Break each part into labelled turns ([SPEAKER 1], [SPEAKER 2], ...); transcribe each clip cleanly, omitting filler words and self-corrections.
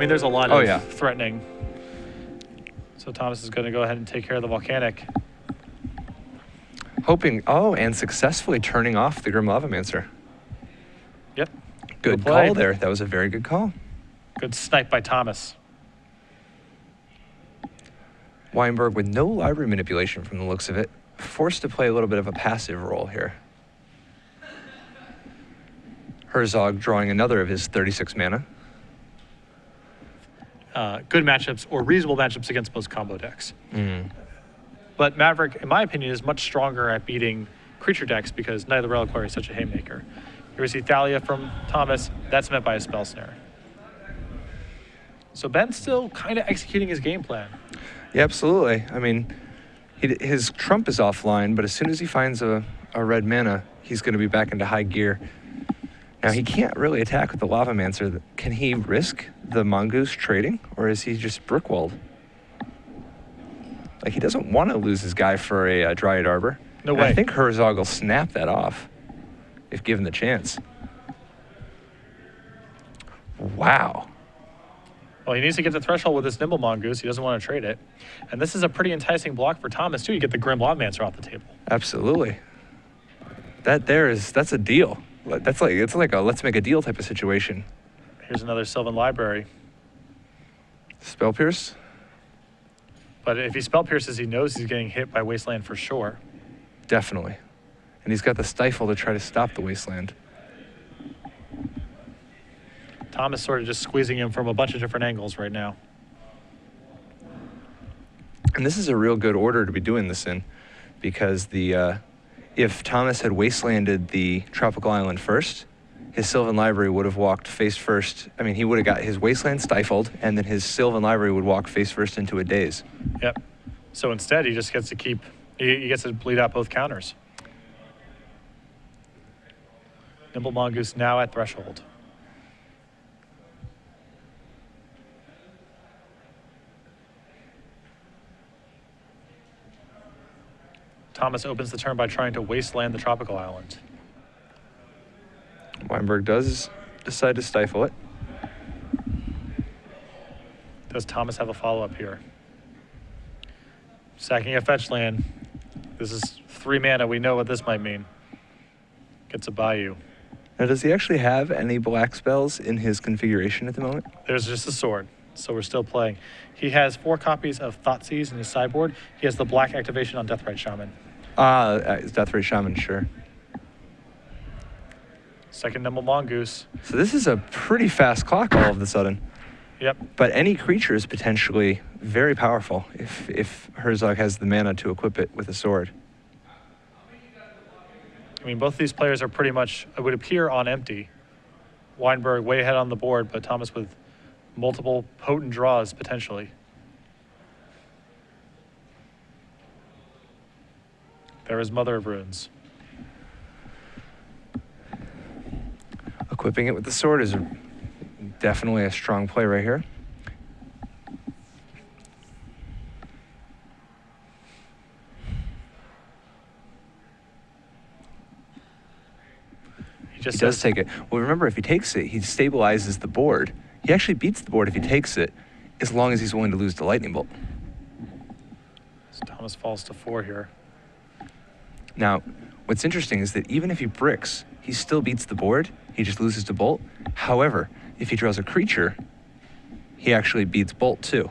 [SPEAKER 1] mean, there's a lot of threatening. So Thomas is going to go ahead and take care of the volcanic.
[SPEAKER 2] Hoping, and successfully turning off the Grim Lavamancer.
[SPEAKER 1] Yep.
[SPEAKER 2] Good call there. That was a very good call.
[SPEAKER 1] Good snipe by Thomas.
[SPEAKER 2] Wienburg with no library manipulation from the looks of it. Forced to play a little bit of a passive role here. Herzog drawing another of his 36 mana.
[SPEAKER 1] Good matchups, or reasonable matchups against most combo decks. But Maverick, in my opinion, is much stronger at beating creature decks because Knight of the Reliquary is such a haymaker. Here we see Thalia from Thomas. That's met by a Spell Snare. So Ben's still kind of executing his game plan.
[SPEAKER 2] Yeah, absolutely. I mean, his trump is offline, but as soon as he finds a red mana, he's going to be back into high gear. Now, he can't really attack with the Lavamancer. Can he risk the Mongoose trading, or is he just brickwalled? Like, he doesn't want to lose his guy for a Dryad Arbor.
[SPEAKER 1] No way.
[SPEAKER 2] I think Herzog will snap that off if given the chance. Wow.
[SPEAKER 1] Well, he needs to get the threshold with this Nimble Mongoose. He doesn't want to trade it. And this is a pretty enticing block for Thomas, too. You get the Grim Lavamancer off the table.
[SPEAKER 2] Absolutely. That's a deal. It's like a let's make a deal type of situation.
[SPEAKER 1] Here's another Sylvan Library.
[SPEAKER 2] Spell Pierce?
[SPEAKER 1] But if he Spell Pierces, he knows he's getting hit by Wasteland for sure.
[SPEAKER 2] Definitely. And he's got the Stifle to try to stop the Wasteland.
[SPEAKER 1] Thomas sort of just squeezing him from a bunch of different angles right now.
[SPEAKER 2] And this is a real good order to be doing this in, because if Thomas had Wastelanded the Tropical Island first, his Sylvan Library would have walked face first. I mean, he would have got his Wasteland stifled, and then his Sylvan Library would walk face first into a daze.
[SPEAKER 1] Yep. So instead, he just gets to he gets to bleed out both counters. Nimble Mongoose now at threshold. Thomas opens the turn by trying to Wasteland the Tropical Island.
[SPEAKER 2] Wienburg does decide to stifle it.
[SPEAKER 1] Does Thomas have a follow-up here? Sacking a fetch land. This is 3 mana. We know what this might mean. Gets a Bayou.
[SPEAKER 2] Now, does he actually have any black spells in his configuration at the moment?
[SPEAKER 1] There's just a sword, so we're still playing. He has 4 copies of Thoughtseize in his sideboard. He has the black activation on Deathrite Shaman.
[SPEAKER 2] Deathrite Shaman, sure.
[SPEAKER 1] Second Nimble Mongoose.
[SPEAKER 2] So this is a pretty fast clock all of a sudden.
[SPEAKER 1] Yep.
[SPEAKER 2] But any creature is potentially very powerful if Herzog has the mana to equip it with a sword.
[SPEAKER 1] I mean, both these players are pretty much, it would appear, on empty. Wienburg way ahead on the board, but Thomas with multiple potent draws, potentially. There is Mother of Runes.
[SPEAKER 2] Equipping it with the sword is definitely a strong play right here. He does take it. Well, remember, if he takes it, he stabilizes the board. He actually beats the board if he takes it, as long as he's willing to lose the Lightning Bolt.
[SPEAKER 1] So Thomas falls to 4 here.
[SPEAKER 2] Now, what's interesting is that even if he bricks, he still beats the board. He just loses to Bolt. However, if he draws a creature, he actually beats Bolt too.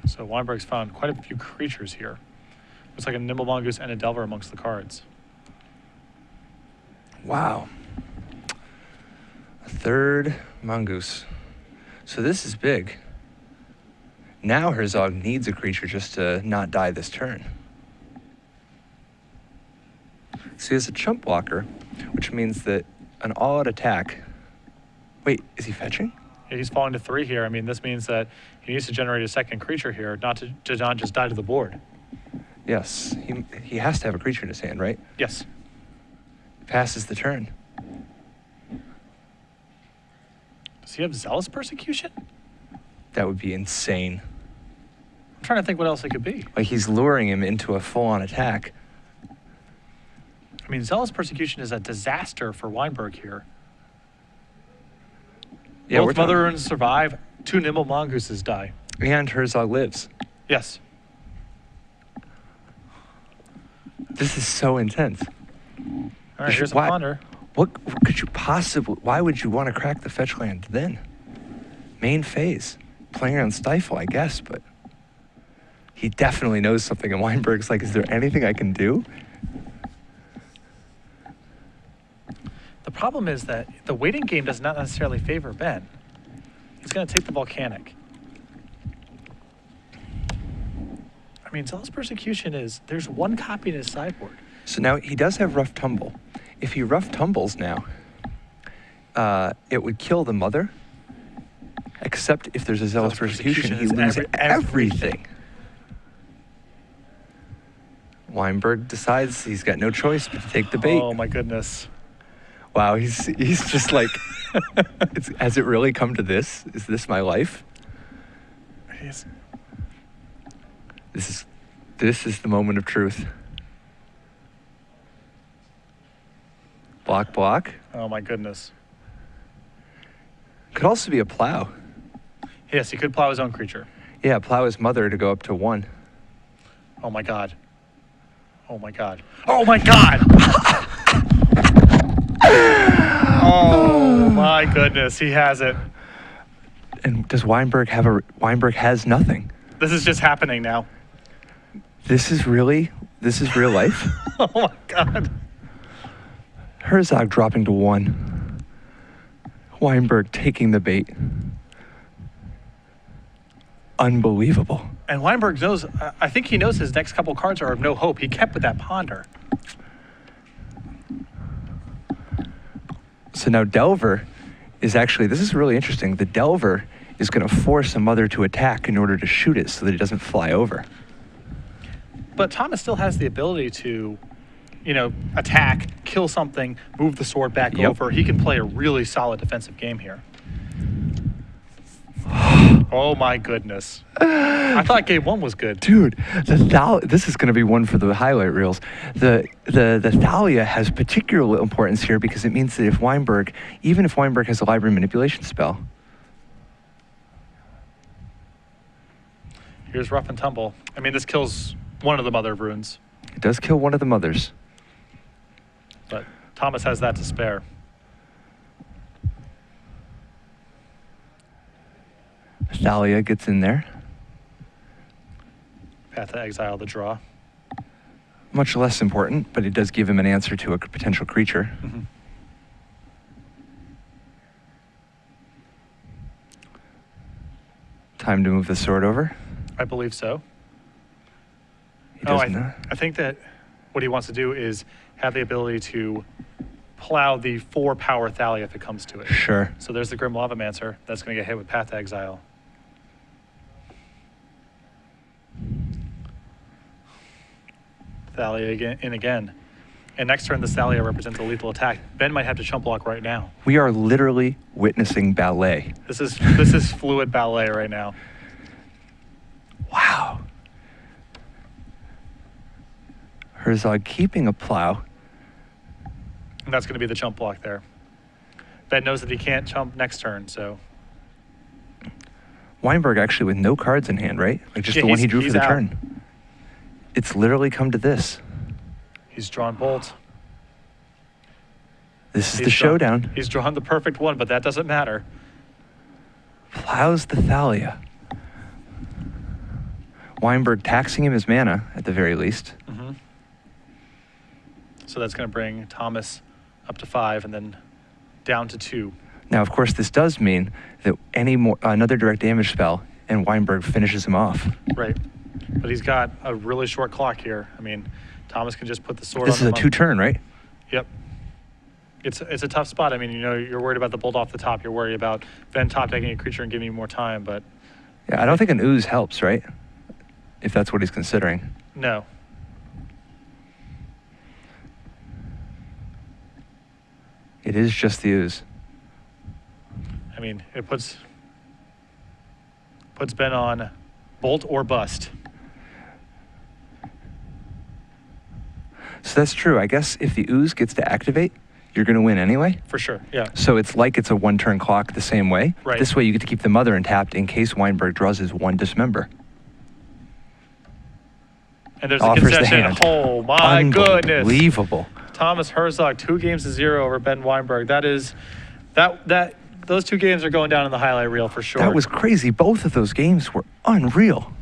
[SPEAKER 1] So Wienburg's found quite a few creatures here. Looks like a Nimble Mongoose and a Delver amongst the cards.
[SPEAKER 2] Wow. A 3rd Mongoose. So this is big. Now Herzog needs a creature just to not die this turn. So he has a chump blocker, which means that an all-out attack... Wait, is he fetching?
[SPEAKER 1] Yeah, he's falling to 3 here. I mean, this means that he needs to generate a second creature here, not to not just die to the board.
[SPEAKER 2] Yes, he has to have a creature in his hand, right?
[SPEAKER 1] Yes.
[SPEAKER 2] Passes the turn.
[SPEAKER 1] Does he have Zealous Persecution?
[SPEAKER 2] That would be insane.
[SPEAKER 1] I'm trying to think what else it could be.
[SPEAKER 2] Like, he's luring him into a full-on attack.
[SPEAKER 1] I mean, Zealous Persecution is a disaster for Wienburg here.
[SPEAKER 2] Yeah, we're
[SPEAKER 1] Both Mother Runes survive. 2 Nimble Mongooses die.
[SPEAKER 2] And Herzog lives.
[SPEAKER 1] Yes.
[SPEAKER 2] This is so intense.
[SPEAKER 1] All right, here's a ponder.
[SPEAKER 2] What could you possibly? Why would you want to crack the fetch land then? Main phase, playing around Stifle, I guess, but he definitely knows something. And Wienburg's like, is there anything I can do?
[SPEAKER 1] The problem is that the waiting game does not necessarily favor Ben. He's going to take the volcanic. I mean, Zealous Persecution is, there's 1 copy in his sideboard.
[SPEAKER 2] So now he does have Rough Tumble. If he Rough Tumbles now, it would kill the Mother, except if there's a Zealous Persecution, he loses everything. Wienburg decides he's got no choice but to take the bait.
[SPEAKER 1] Oh my goodness.
[SPEAKER 2] Wow, he's just like, has it really come to this? Is this my life? This is the moment of truth. Block, block.
[SPEAKER 1] Oh my goodness.
[SPEAKER 2] Could also be a plow.
[SPEAKER 1] Yes, he could plow his own creature.
[SPEAKER 2] Yeah, plow his Mother to go up to 1.
[SPEAKER 1] Oh my god. Oh my god. Oh my god! Oh my goodness, he has it.
[SPEAKER 2] And does Wienburg have a... Wienburg has nothing.
[SPEAKER 1] This is just happening now.
[SPEAKER 2] This is real life?
[SPEAKER 1] Oh my god.
[SPEAKER 2] Herzog dropping to 1. Wienburg taking the bait. Unbelievable.
[SPEAKER 1] And Wienburg knows, I think he knows his next couple cards are of no hope. He kept with that ponder.
[SPEAKER 2] So now Delver is actually, this is really interesting. The Delver is going to force a Mother to attack in order to shoot it so that it doesn't fly over.
[SPEAKER 1] But Thomas still has the ability to, you know, attack, kill something, move the sword back over. He can play a really solid defensive game here. Oh my goodness. I thought game 1 was good.
[SPEAKER 2] Dude, this is going to be one for the highlight reels. The Thalia has particular importance here because it means that if Wienburg, even if Wienburg has a library manipulation spell.
[SPEAKER 1] Here's Rough and Tumble. I mean, this kills one of the Mother Runes.
[SPEAKER 2] It does kill one of the Mothers.
[SPEAKER 1] But Thomas has that to spare.
[SPEAKER 2] Thalia gets in there.
[SPEAKER 1] Path to Exile the draw.
[SPEAKER 2] Much less important, but it does give him an answer to a potential creature.
[SPEAKER 1] Mm-hmm.
[SPEAKER 2] Time to move the sword over.
[SPEAKER 1] I believe so.
[SPEAKER 2] He does not.
[SPEAKER 1] I think that what he wants to do is have the ability to plow the 4-power Thalia if it comes to it.
[SPEAKER 2] Sure.
[SPEAKER 1] So there's the Grim Lavamancer. That's going to get hit with Path to Exile. Thalia again. And next turn, the Thalia represents a lethal attack. Ben might have to chump block right now.
[SPEAKER 2] We are literally witnessing ballet.
[SPEAKER 1] This is fluid ballet right now.
[SPEAKER 2] Wow. Herzog keeping a plow.
[SPEAKER 1] And that's going to be the chump block there. Ben knows that he can't chump next turn, so.
[SPEAKER 2] Wienburg actually with no cards in hand, right? Like just the one he drew for the turn. It's literally come to this.
[SPEAKER 1] He's drawn Bolt.
[SPEAKER 2] This is the showdown.
[SPEAKER 1] He's drawn the perfect one, but that doesn't matter.
[SPEAKER 2] Plows the Thalia. Wienburg taxing him his mana, at the very least.
[SPEAKER 1] Mm-hmm. So that's going to bring Thomas up to 5 and then down to 2.
[SPEAKER 2] Now, of course, this does mean that another direct damage spell and Wienburg finishes him off.
[SPEAKER 1] Right. But he's got a really short clock here. I mean, Thomas can just put the sword on.
[SPEAKER 2] This is a 2-turn, right?
[SPEAKER 1] Yep. It's a tough spot. I mean, you know, you're worried about the bolt off the top. You're worried about Ben top decking a creature and giving you more time, but...
[SPEAKER 2] Yeah, I don't think an ooze helps, right? If that's what he's considering.
[SPEAKER 1] No.
[SPEAKER 2] It is just the ooze.
[SPEAKER 1] I mean, it puts Ben on bolt or bust.
[SPEAKER 2] So that's true. I guess if the ooze gets to activate, you're going to win anyway.
[SPEAKER 1] For sure, yeah.
[SPEAKER 2] So it's like it's a one-turn clock the same way.
[SPEAKER 1] Right.
[SPEAKER 2] This way you get to keep the mother intact in case Wienburg draws his one dismember.
[SPEAKER 1] And there's a
[SPEAKER 2] Offers the
[SPEAKER 1] concession.
[SPEAKER 2] hand.
[SPEAKER 1] Oh, my goodness.
[SPEAKER 2] Unbelievable.
[SPEAKER 1] Thomas Herzog, 2-0 over Ben Wienburg. That is, those 2 games are going down in the highlight reel for sure.
[SPEAKER 2] That was crazy. Both of those games were unreal.